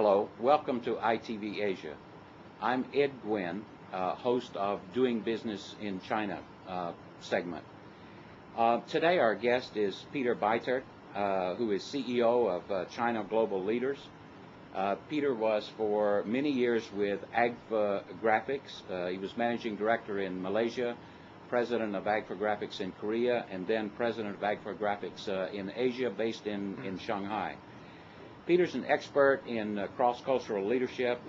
Hello, welcome to ITV Asia. I'm Ed Gwynn, host of Doing Business in China segment. Today our guest is Peter Buytaert, who is CEO of China Global Leaders. Peter was for many years with Agfa Graphics. He was managing director in Malaysia, president of Agfa Graphics in Korea, and then president of Agfa Graphics in Asia, based in Shanghai. Peter's an expert in cross-cultural leadership,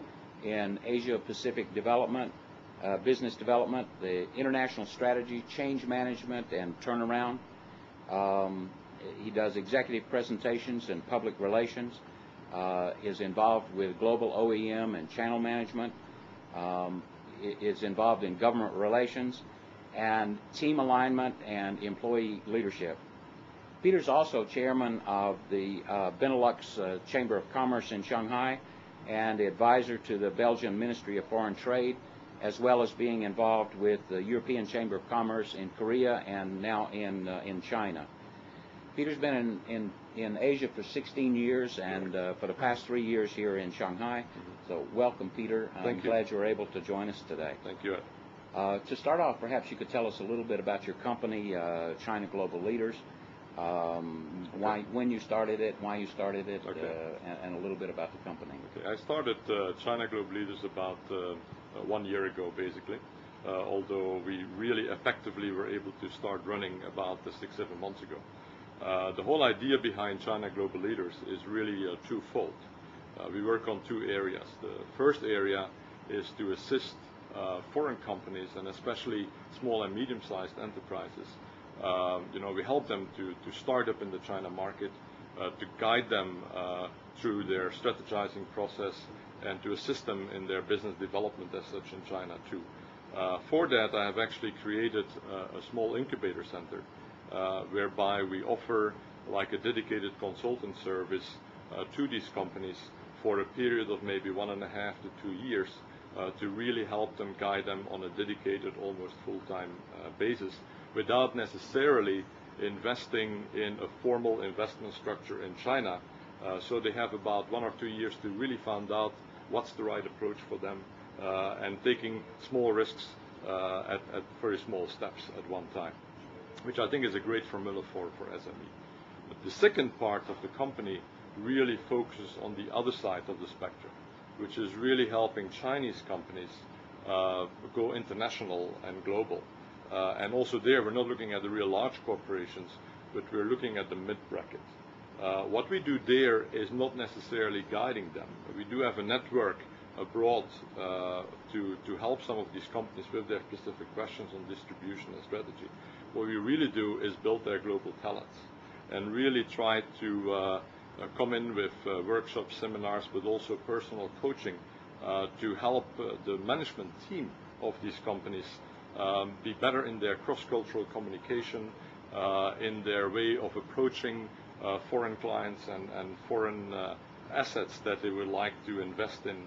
in Asia-Pacific development, business development, the international strategy, change management, and turnaround. He does executive presentations and public relations, is involved with global OEM and channel management, is involved in government relations, and team alignment and employee leadership. Peter's also chairman of the Benelux Chamber of Commerce in Shanghai and advisor to the Belgian Ministry of Foreign Trade, as well as being involved with the European Chamber of Commerce in Korea and now in China. Peter's been in Asia for 16 years and for the past 3 years here in Shanghai. So welcome, Peter. I'm glad you were able to join us today. Thank you. To start off, perhaps you could tell us a little bit about your company, China Global Leaders. When you started it, why you started it, and a little bit about the company. Okay. I started China Global Leaders about 1 year ago, basically, although we really effectively were able to start running about 6-7 months ago. The whole idea behind China Global Leaders is really twofold. We work on two areas. The first area is to assist foreign companies, and especially small and medium-sized enterprises. We help them to start up in the China market, to guide them through their strategizing process, and to assist them in their business development as such in China too. For that, I have actually created a small incubator center whereby we offer like a dedicated consultant service to these companies for a period of maybe 1.5 to 2 years to really help them, guide them on a dedicated, almost full-time basis, without necessarily investing in a formal investment structure in China. So they have about 1 or 2 years to really find out what's the right approach for them, and taking small risks at very small steps at one time, which I think is a great formula for SME. But the second part of the company really focuses on the other side of the spectrum, which is really helping Chinese companies go international and global. And also there, we're not looking at the real large corporations, but we're looking at the mid-bracket. What we do there is not necessarily guiding them. We do have a network abroad to help some of these companies with their specific questions on distribution and strategy. What we really do is build their global talents and really try to come in with workshops, seminars, but also personal coaching to help the management team of these companies be better in their cross-cultural communication, in their way of approaching foreign clients and foreign assets that they would like to invest in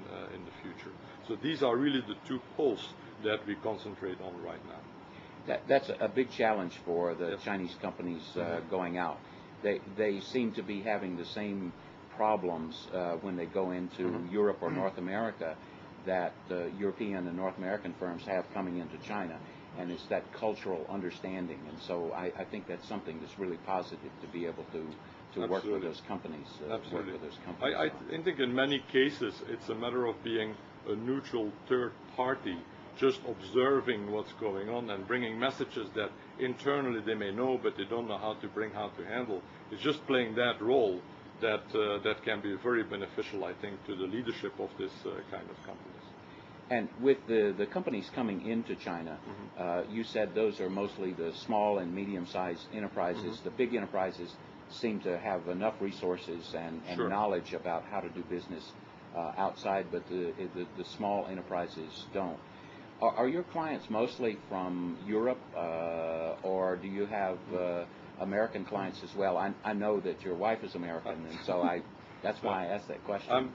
the future. So these are really the two poles that we concentrate on right now. That's a big challenge for the Chinese companies going out. They seem to be having the same problems when they go into Europe or North America that the European and North American firms have coming into China, and it's that cultural understanding. And so I think that's something that's really positive to be able to work with those companies. I think in many cases it's a matter of being a neutral third party, just observing what's going on and bringing messages that internally they may know, but they don't know how to handle. It's just playing that role that can be very beneficial, I think, to the leadership of this kind of companies. And with the companies coming into China, you said those are mostly the small and medium-sized enterprises. The big enterprises seem to have enough resources and knowledge about how to do business outside, but the small enterprises don't. Are your clients mostly from Europe, or do you have American clients as well? I know that your wife is American, and so that's why I asked that question.